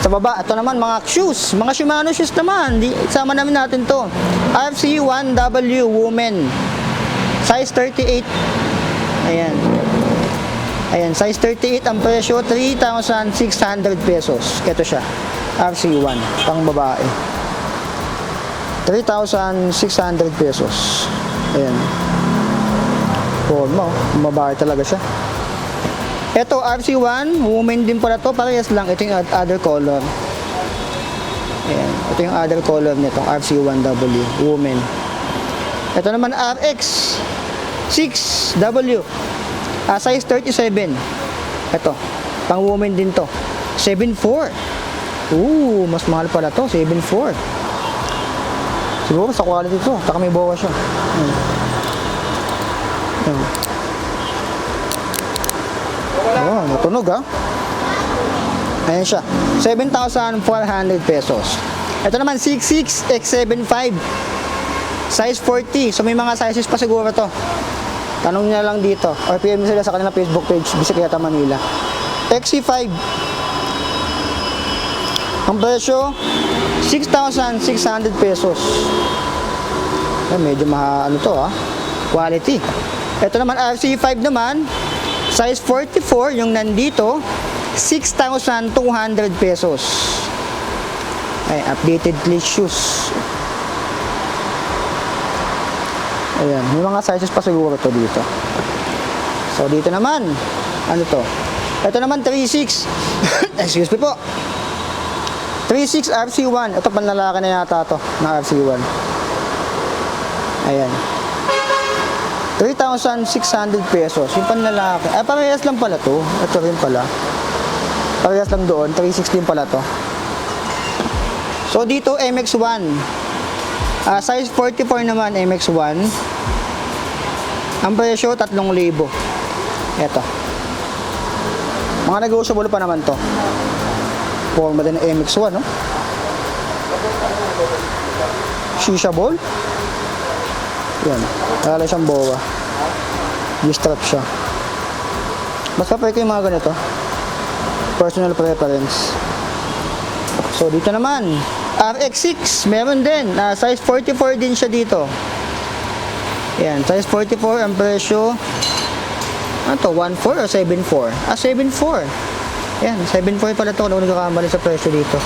Sa baba, ito naman mga shoes. Mga Shimano shoes naman. Sama namin natin to. RC1W Women. Size 38. Ayan. Ayan, size 38 ang presyo, 3,600 pesos. Ito siya. RC1, pang babae. 3,600 pesos. Ayan. Forma, babae talaga siya. Ito, RC1, women din pala to. Parehas lang. Ito yung other color. Ayan. Ito yung other color nitong RC1W, women. Ito naman, RX 6W. Size 37. Ito, pang women din to. 7.4. Mas mahal pala to. 7.4. Siguro sa quality to. Taka may bawa siya. Natunog ha. Ayan siya. 7,400 pesos. Ito naman 66 X75. Size 40. So may mga sizes pa siguro to. Tanong niya lang dito. Or PM sila sa kanilang Facebook page, Bisikleta Manila. XC5. Ang presyo, 6,600 pesos. Medyo mahal to ha. Quality. Ito naman RC5 naman. Size 44, yung nandito, 6,200 pesos. Ay, updated cleat shoes. Ayan, may mga sizes pa siguro to dito. So, dito naman, ano to? Ito naman, 3.6. Excuse me po. 3.6 RC1. Ito, panlalaki na yata to, na RC1. Ayan. 3,600 pesos. Yung panlalaki. Ay, parehas lang pala to. Ito rin pala. Parehas lang doon. 360 din pala to. So, dito, MX1. Size 44 naman, MX1. Ang presyo, 3,000. Ito. Mga negotiable pa naman to. Forma din ng MX1, no? Shisha ball. Yan. Lalo siyang boa. G-strap siya. Mas kapay ko yung mga ganito. Personal preference. So, dito naman. RX6. Meron din. Size 44 din siya dito. Yan. Size 44. Ang presyo. Ano to? 1.4 o 7.4? 7.4. Yan. 7.4 pala ito. Kung nagkakamali sa presyo dito.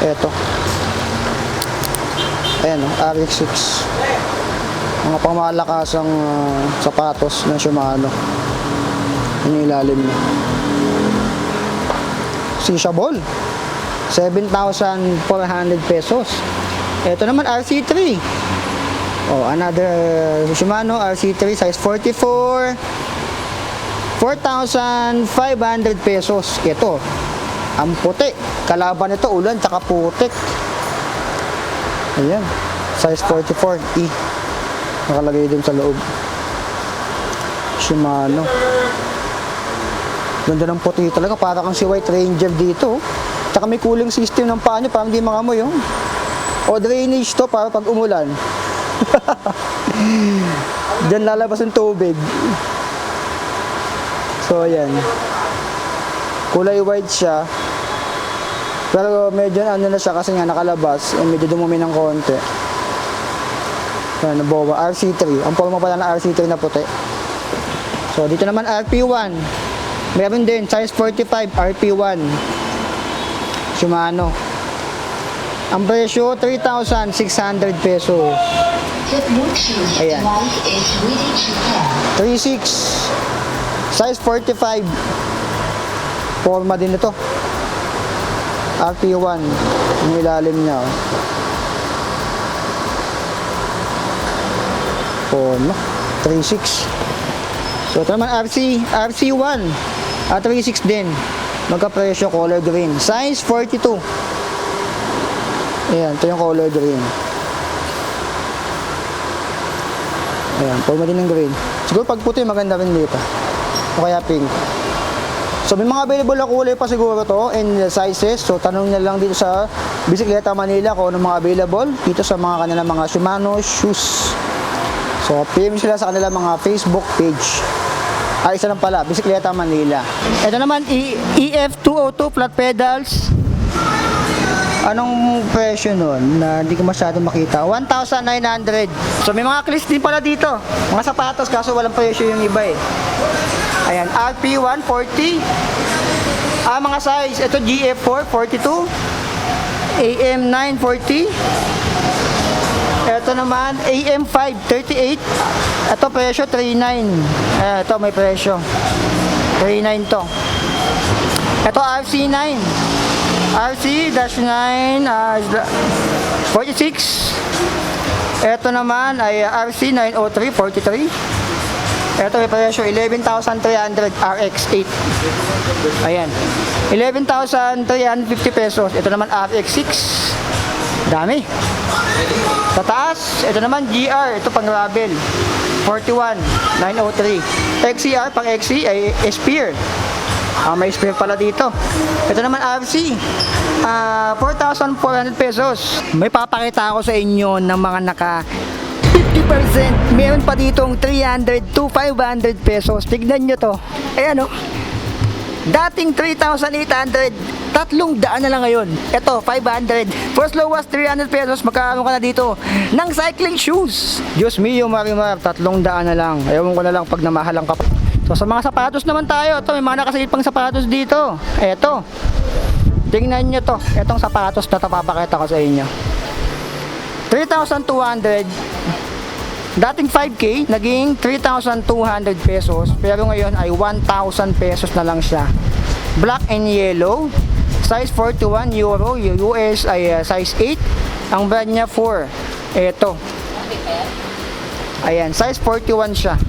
Eto. Ayan, RX6. Mga pangmalakasang sapatos ng Shimano. Yung ilalim niya. Shisha ball. 7,400 pesos. Ito naman, RC3. Another Shimano RC3, size 44. 4,500 pesos. Ito. Ang puti. Kalaban nito, ulan, tsaka putik. Ayan, size 44E. Nakalagay din sa loob. Shimano. Ganda ng puti talaga. Para kang si White Ranger dito. Tsaka may cooling system ng paa nyo para hindi mangamoy. O drainage to para pag umulan. Diyan lalabas yung tubig. So ayan. Kulay white siya. Pero medyo ano na siya kasi nga nakalabas, medyo dumumi ng konti. Yan, nabawa. RC3. Ang forma pala na RC3 na puti. So, dito naman RP1. Meron din, size 45, RP1. Shimano. Ang presyo, 3,600 pesos. Ayan. 3.6. Size 45. Forma din ito. RP1, yung ilalim niya. Forma, 3.6. So, ito naman RC1, 3.6 din. Magka-presyo, color green. Size 42. Ayan, ito yung color green. Ayan, forma din ng green. Siguro pag puti, maganda rin dito. O kaya pink. So, may mga available na kulay pa siguro to and sizes. So, tanong nyo lang dito sa Bisikleta Manila kung ano mga available dito sa mga kanilang mga Shimano shoes. So, PM sila sa kanilang mga Facebook page. Isa lang pala, Bisikleta Manila. Ito naman, EF202 flat pedals. Anong presyo nun na hindi ko masyado makita? 1,900. So may mga cleats din pala dito. Mga sapatos kaso walang presyo yung iba eh. Ayan, RP 140. Mga size, ito GF4 42. AM 940. Ito naman AM 538. Ito presyo 39. Ito may presyo. 39 to. Ito RC9. RC-9 46. Ito naman ay RC903 43. Ito may presyo 11,300 RX8. Ayan. 11,350 pesos. Ito naman RX6. Dami. Sa taas, ito naman GR. Ito pang gravel. 41,903. XCR pang XC ay Spear. May spare pala dito. Ito naman RC. 4,400 pesos. May papakita ako sa inyo ng mga naka 50%. Meron pa ditong 300 to 500 pesos. Tignan nyo to. Ayan o. Dating 3,800. 300 na lang ngayon. Ito, 500. First low was 300 pesos. Magkakaroon ka na dito ng cycling shoes. Diyos mio, Marimar. 300 na lang. Ayaw ko na lang pag namahalang ka pa. So sa mga sapatos naman tayo, ito may mga nakasigit pang sapatos dito. Ito. Tingnan nyo to. Itong sapatos na papakita ko sa inyo. 3,200. Dating 5K, naging 3,200 pesos. Pero ngayon ay 1,000 pesos na lang siya. Black and yellow. Size 41 euro. US ay size 8. Ang brand niya 4. Ito. Ayan, size 41 siya.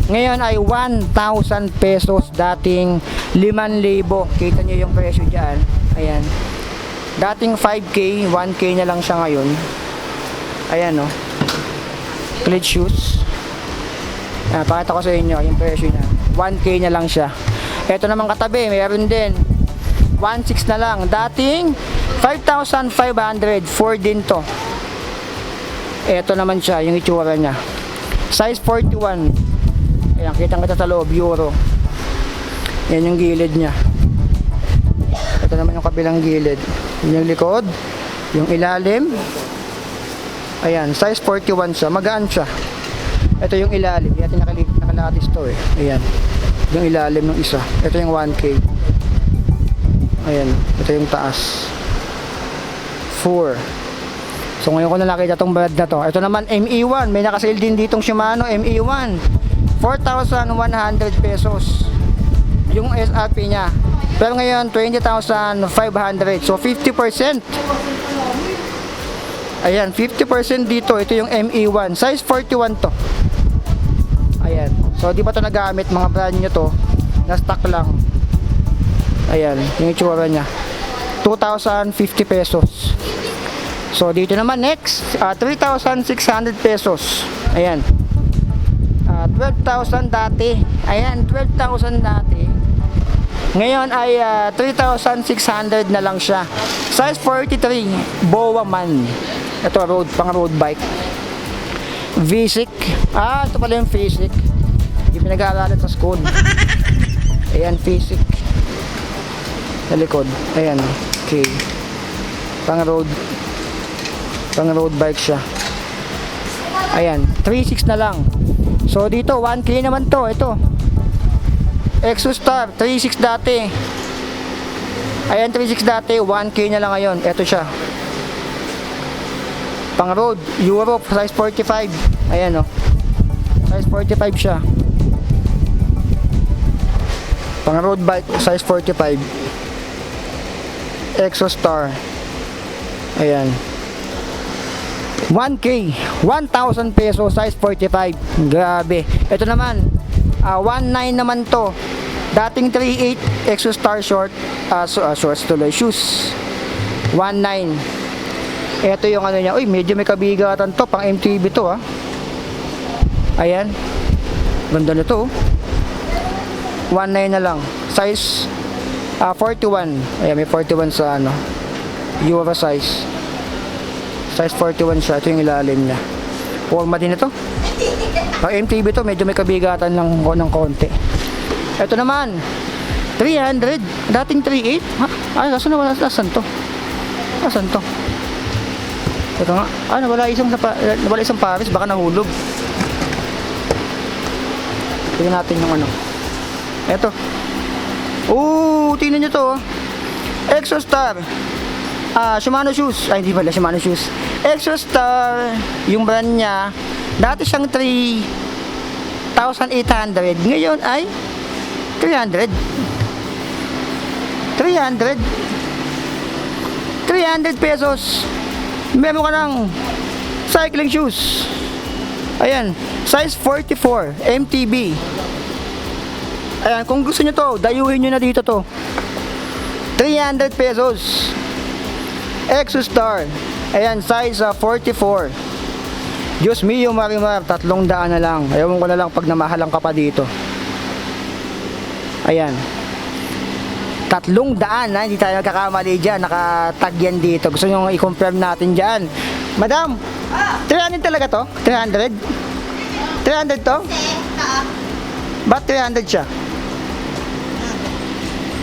Ngayon ay 1,000 pesos, dating 5,000. Kita nyo yung presyo dyan. Ayan. Dating 5K, 1K na lang siya ngayon. Ayan o. Cleat shoes. Pakita ko sa inyo yung presyo niya. 1K na lang siya. Ito naman katabi, mayroon din. 1,600 na lang. Dating 5,500. 4 din to. Ito naman siya, yung itsura niya. Size 41. Ayan, kitang-kita sa loob, euro. Yan yung gilid niya. Ito naman yung kabilang gilid. Yan yung likod, yung ilalim. Ayan, size 41 siya, magaan siya. Ito yung ilalim, yan nakalatis to eh. Ayan, yung ilalim ng isa. Ito yung 1K. Ayan, ito yung taas. 4. So ngayon ko na nakita itong brand na to. Ito naman ME1, may nakasale din ditong Shimano ME1. 4,100 pesos yung SRP niya. Pero ngayon 20,500. So 50%. Ayan, 50% dito. Ito yung ME1. Size 41 to. Ayan. So di pa to nagamit, mga brand nyo to. Na stock lang. Ayan, yung itsura niya. 2,050 pesos. So dito naman next, 3,600 pesos. Ayan. 12,000 dati. Ayan, 12,000 dati. Ngayon ay 3,600 na lang siya. Size 43, Boa Man. Ito pang road bike. V-Sic. Ito pala yung V-Sic. Hindi pinag-aaralan sa school. Ayan, V-Sic. Sa likod. Ayan, okay. Pang road bike siya. Ayan, 3,600 na lang. So dito 1K naman to. Ito Exostar 3,600 dati. Ayan, 3,600 dati, 1K na lang ngayon. Ito siya, pang road, Europe, size 45. Ayan o, size 45 siya. Pang road bike, size 45. Exostar. Ayan, 1K, 1,000 pesos, size 45. Grabe. Ito naman, 1,900 naman to. Dating 3,800, Exostar short, shorts tuloy, shoes. 1,900. Ito yung ano niya. Uy, medyo may kabigatan to. Pang MTB to ah. Ayan. Ganda na to. 1,900 na lang. Size 41. Ayan, may 41 sa ano, Euro size. Size 41 siya. Ito yung ilalim niya. Forma din ito. Pag MTB to, medyo may kabigatan ng konti. Ito naman, 300. Dating 3.8. Ha? Ay, nasan to? Nasaan to? Ito nga. Ah, nawala isang pares. Baka nahulog. Tingnan natin yung ano. Ito. Tingnan nyo to. Exostar. Shimano shoes. Ay, hindi pala Shimano shoes. Exostar. Yung brand niya. Dati siyang 3,800. Ngayon ay 300. 300 pesos. Meron ka ng cycling shoes. Ayan. Size 44. MTB. Ayan. Kung gusto nyo to, dayuhin nyo na dito to. 300 pesos. Exostar. Ayan. Size 44. Diyos mio, Marimar. 300 na lang. Ayaw ko na lang pag namahalang ka pa dito. Ayan. 300 na, hindi tayo nagkakamali dyan, nakatag yan dito. Gusto nyo i-confirm natin dyan. Madam, 300 talaga to? 300? 300 to? Ba't 300 siya?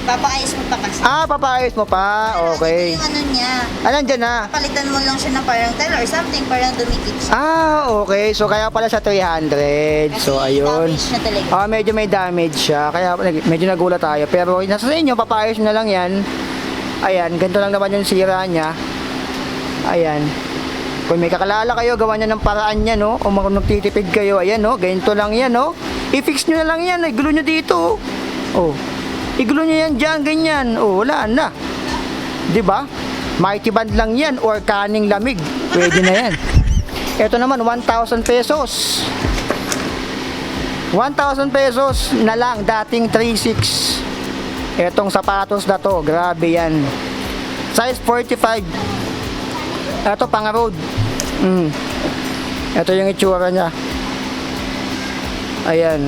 Papaayos mo pa kasi. Papaayos mo pa? Okay. Yung ano niya, Nandyan na? palitan mo lang siya ng parang tile or something, parang dumikit siya. Okay. So, kaya pala sa 300. So, ayun. Damage na talaga. Medyo may damage siya. Kaya medyo nagulat tayo. Pero nasa sa inyo, papaayos na lang yan. Ayan. Ganito lang naman yung sira niya. Ayan. Kung may kakalala kayo, gawa niya ng paraan niya, no? O magtitipid kayo, ayan, no? Ganito lang yan, no? I-fix nyo na lang yan. Igulo nyo dito, oh. Igulo nyo yan dyan, ganyan. Wala na. Diba? Mighty band lang yan or kaning lamig. Pwede na yan. Ito naman, 1,000 pesos. 1,000 pesos na lang. Dating 3,600. Etong sapatos na to, grabe yan. Size 45. Ito, pang road. Ito yung itsura niya. Ayan.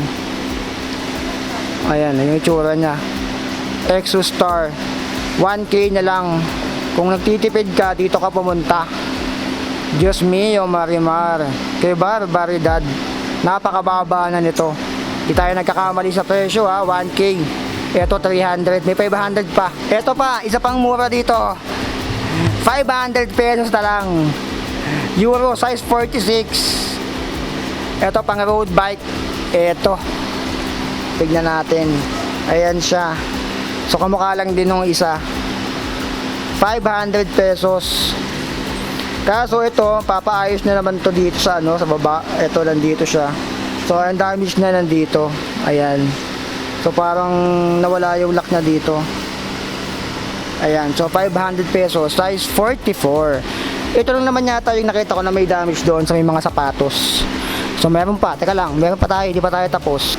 Ayan, yung itsura niya. Exostar. 1K na lang. Kung nagtitipid ka, dito ka pumunta. Diyos mio, Marimar. Kay Barbaridad. Napakababa na nito. Di tayo nagkakamali sa presyo, 1K. Ito 300. May 500 pa. Ito pa, isa pang mura dito. 500 pesos na lang. Euro size 46. Ito pang road bike. Ito. Tignan natin. Ayan siya. So kamukha lang din nung isa. 500 pesos. Kaso ito, papaayos na naman to dito sa ano, sa baba. Ito nandito siya. So ang damage na nandito. Ayan. So parang nawala yung lock na dito. Ayan. So 500 pesos. Size 44. Ito lang naman yata yung nakita ko na may damage doon sa may mga sapatos. So meron pa. Teka lang. Meron pa tayo. Hindi pa tayo tapos.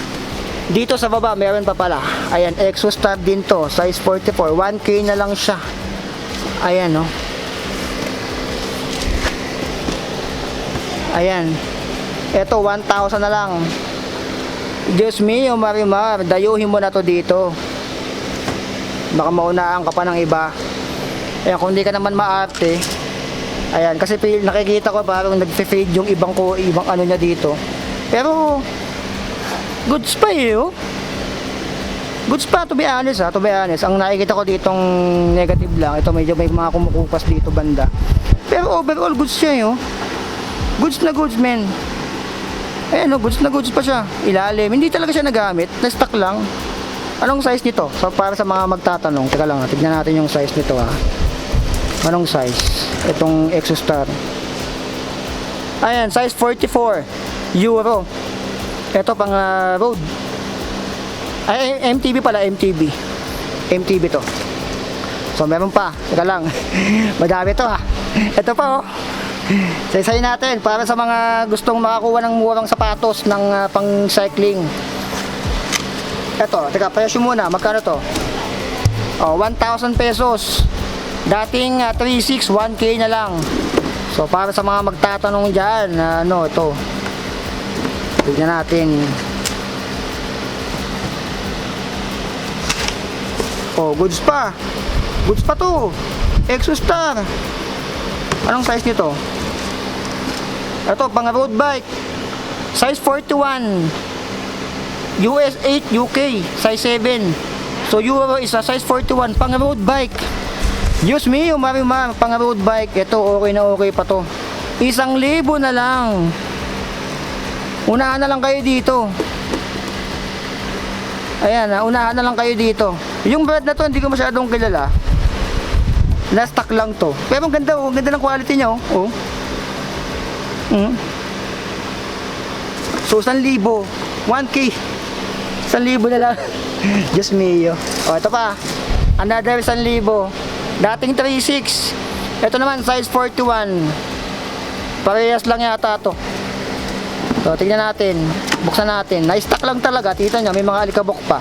Dito sa baba, meron pa pala. Ayan, Exostar din to. Size 44. 1K na lang siya. Ayan, no. Ayan. Ito, 1,000 na lang. Diyos mio, Marimar. Dayuhin mo na to dito. Baka maunaan ka pa ng iba. Ayan, kung hindi ka naman maarte. Ayan, kasi nakikita ko parang nag-fade yung ibang ano niya dito. Pero goods pa oh. Goods pa, to be honest to be honest. Ang nakikita ko ditong negative lang. Ito medyo may mga kumukupas dito banda. Pero overall goods siya Goods na goods, men. Ayan goods na goods pa siya. Ilalim, hindi talaga siya nagamit. Na-stock lang. Anong size nito? So para sa mga magtatanong, teka lang, tignan natin yung size nito Anong size? Itong Exostar. Ayan, size 44 Euro. Ito pang road. Ay, MTB pala, MTB. MTB to. So, meron pa. Teka lang. Madami to Ito pa Saysay natin para sa mga gustong makakuha ng murang sapatos ng pang cycling. Ito, teka, presyo muna. Magkano to? 1,000 pesos. Dating 3,600, 1K na lang. So, para sa mga magtatanong dyan, ito. Tignan natin. Goods pa. Goods pa to. Exostar. Anong size nito? Ito, pang road bike. Size 41. US 8, UK, size 7. So Euro is a size 41, pang road bike. Diyos me, Marimar, pang road bike. Ito, okay na okay pa to. 1,000 na lang. Unahan na lang kayo dito. Ayan, unahan na lang kayo dito. Yung brand na to, hindi ko masyadong kilala. Last stock lang to. Pero ang ganda ng quality niya, oh. So, 1,000. 1K. 1,000 na lang. Diyos mio. O, ito pa. Another 1,000. Dating 3,600. Ito naman, size 41. Parehas lang yata to. So, tingnan natin. Buksan natin. Na-stock lang talaga. Tita nyo, may mga alikabok pa.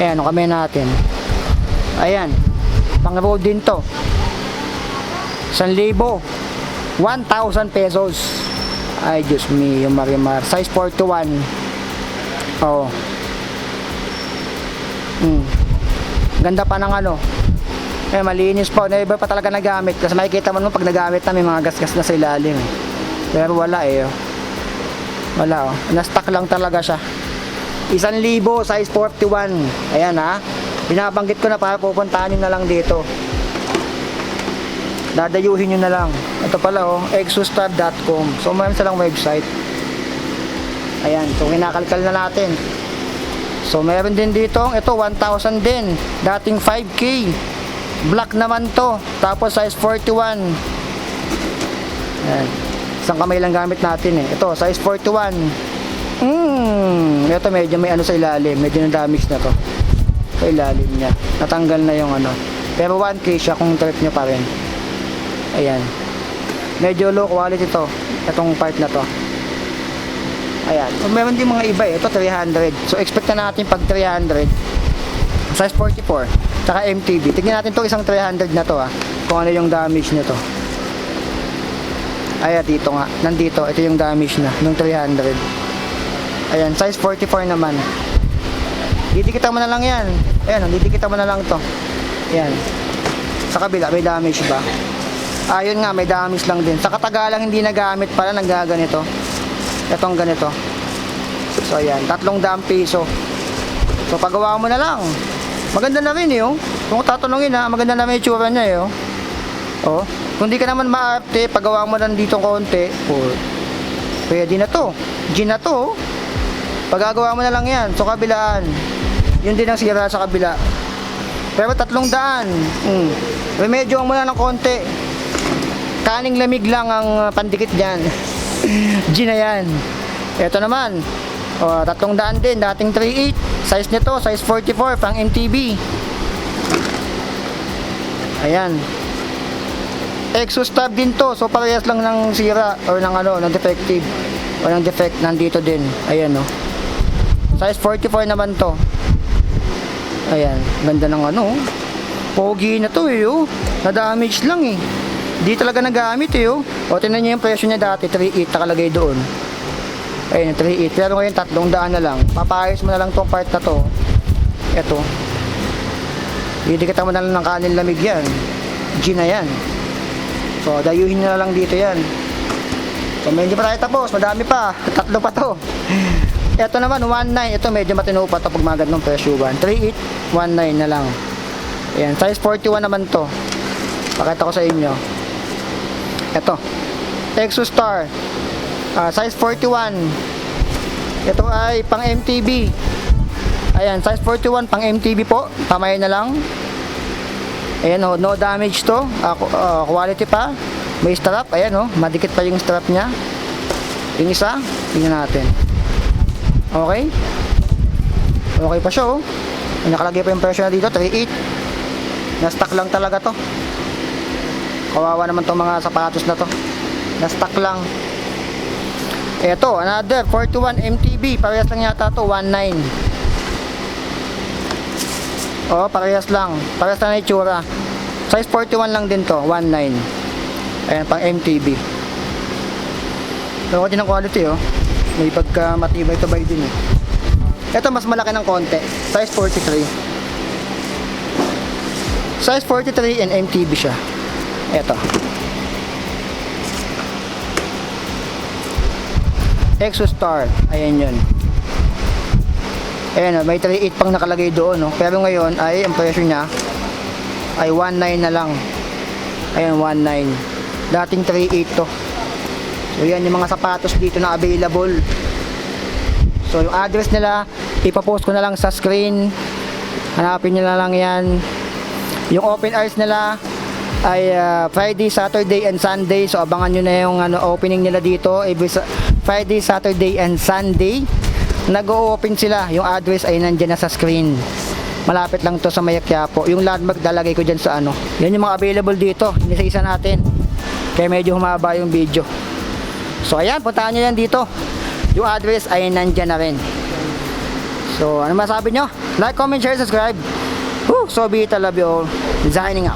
Ayan, kami natin. Ayan. Pang road din to. 1,000. 1,000 pesos. Ay, Diyos me, yung Marimar. Size 41. Oo. Ganda pa ng ano. Eh, malinis pa. Never pa talaga nagamit. Kasi makikita mo naman pag nagamit na may mga gasgas na sa ilalim. Pero wala eh. Wala oh. Na-stock lang talaga siya. 1,000, size 41. Ayan ha. Binabanggit ko na para pupuntahan nyo na lang dito. Dadayuhin nyo na lang. Ito pala oh, exostar.com. So mayroon silang website. Ayan, so kinakalkal na natin. So meron din dito, ito 1,000 din. Dating 5K. Black naman to. Tapos size 41. Ayan. Isang kamay lang gamit natin eh. Ito, size 41. Ito medyo may ano sa ilalim. Medyo na-damage na to. Sa ilalim niya. Natanggal na yung ano. Pero 1K siya kung trip nyo pa rin. Ayan. Medyo low quality to. Itong part na to. Ayan. Meron din mga iba eh. Ito 300. So expect na natin pag 300. Size 44. Tsaka MTB. Tignan natin to isang 300 na to kung ano yung damage nito. Ayan dito nga. Nandito. Ito yung damage na. Nung 300. Ayan. Size 44 naman. Didikita mo na lang yan. Ayan. Didikita mo na lang to. Ayan. Sa kabila may damage ba? Ayun nga, may damage lang din. Sa katagalang hindi nagamit pala, nagaganito. Itong ganito. So, ayan. 300 piso. So, pagawa mo na lang. Maganda na rin, eh, oh. Kung tatanungin, maganda na rin yung tsura niya, eh, oh. Oh. Kung di ka naman maarte, pagawa mo lang dito konti. Oh. Pwede na to. G na to, oh. Pagagawa mo na lang yan. So, kabilaan. Yun din ang sira sa kabila. Pero 300. Remedyo mo na ng konti. Kaning lamig lang ang pandikit dyan. G na yan. Ito naman. 300 din. Dating 3.8. Size nito. Size 44. Pang MTB. Ayan. Exostab din to. So parehas lang ng sira. Or ng ano. Ng defective. O ng defect. Nandito din. Ayan o. Size 44 naman to. Ayan. Ganda ng ano. Pogi na to eh. Na-damage lang eh. Di talaga nagamit eh. O, tingnan nyo yung presyo niya dati, 3.8 nakalagay doon. Ayun, 3.8. Pero ngayon, 300 na lang. Papayos mo na lang tong part na to. Ito. Didikita mo na lang ng kanin lamig yan. G na yan. So, dayuhin nyo na lang dito yan. So, medyo pa tayo tapos. Madami pa. 3 pa to. Ito naman, 1.9. Ito, medyo matino pa to pag magad ng presyo. 3.8, 1.9 na lang. Ayan, size 41 naman to. Pakita ko sa inyo. Ito, Exostar, size 41. Ito ay pang MTB. Ayan, size 41 pang MTB po. Pamayin na lang. Ayan o, no damage to. Quality pa. May strap. Ayan o, madikit pa yung strap nya. Yung isa, tingnan natin. Okay. Okay pa siya o. Nakalagay pa yung presyo na dito, 3.8. Na-stock lang talaga to. Kawawa naman tong mga sapatos na to. Na-stock lang. Eto, another 41 MTB. Parehas lang yata to, 1.9. Oh, parehas lang. Parehas lang na itsura. Size 41 lang din to, 1.9. Ayan, pang MTB. Pero din ang quality oh. May pagka matibay to bay din eh. Eto, mas malaki ng konti. Size 43. Size 43 and MTB siya. Eto. Exostar. Ayan yun. Ayan, may 3.8 pang nakalagay doon, no? Pero ngayon ay ang presyo niya ay 1.9 na lang. Ayan, 1.9. Dating 3.8 to. So yan yung mga sapatos dito na available. So yung address nila ipapost ko na lang sa screen. Hanapin nyo na lang yan. Yung open hours nila ay Friday, Saturday and Sunday. So abangan nyo na yung opening nila dito Friday, Saturday and Sunday. Nag-o-open sila. Yung address ay nandyan na sa screen. Malapit lang to sa Mayakyapo. Yung landmark dalagay ko dyan sa yan yung mga available dito. Isa-isa natin. Kaya medyo humaba yung video. So ayan, puntahan nyo yan dito. Yung address ay nandyan na rin. So ano masabi nyo? Like, comment, share, subscribe. So be it, I love you all. Designing up.